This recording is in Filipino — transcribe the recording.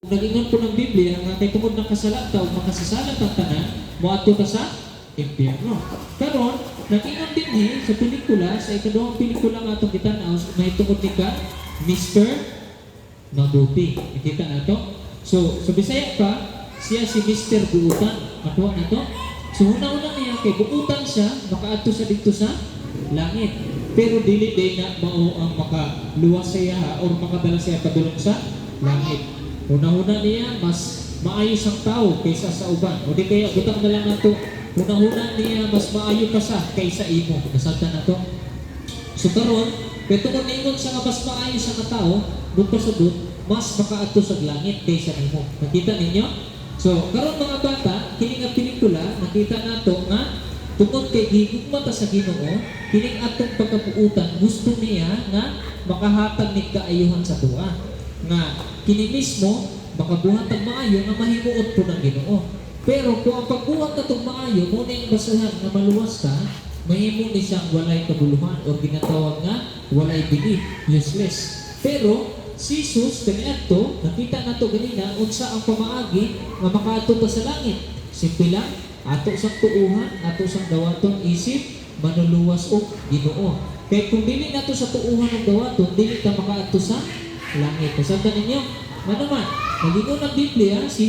Nagingon po ng Biblia nga kay tungod ng kasalata o makasasalat ang tanan, moadto ka sa impyerno. Karon, nagingon din sa pelikula, sa ikaduhang pelikula nga itong kitanaw, may tungod ni ka, Mr. Mabuti. Nakita na ito? So, sa Bisaya pa, siya si Mr. Buutan. Nakuha na ito? So, una-una niya, kay buutan siya, makaadto sa dito sa langit. Pero dili din na mao ang makaluwas siya o makadala siya padulong sa langit. Una-una niya, mas maayos ang tao kaysa sa uban. O di kaya, butang na lang na ito. Una-una niya, mas maayo ka sa kaysa imo. Nasalta na ito. So karon, kaya kung ningon siya nga mas maayos ang tao, doon pa sa doon, mas makaato sa langit kaysa imo. Nakita ninyo? So, karon mga bata, kining nga pelikula, nakita nato nga, tungod kay higugmata sa Ginoo, kining atong pagkapuutan, gusto niya nga makahatag ni kaayuhan sa tuwa. Nga kini mismo makabuhat ang maayo nga mahimuot po ng Ginoo. Pero kung ang pagbuhat na itong maayo, muna yung basahan na maluwas ka, mahimo ni siyang walay kabuluhan o ginatawag nga walay belief, useless. Pero si Jesus, kaniadto, nakita na ito ganina, unsa ang pamaagi nga makaato pa sa langit. Simple lang, ato sang tuuhan, ato sang dawaton isip, manuluwas o Ginoo. Kaya kung dili nato sa tuuhan ng dawaton, dili ka makaato sa langit. Kasabtan ninyo, nagingon ang Biblia, si Jesus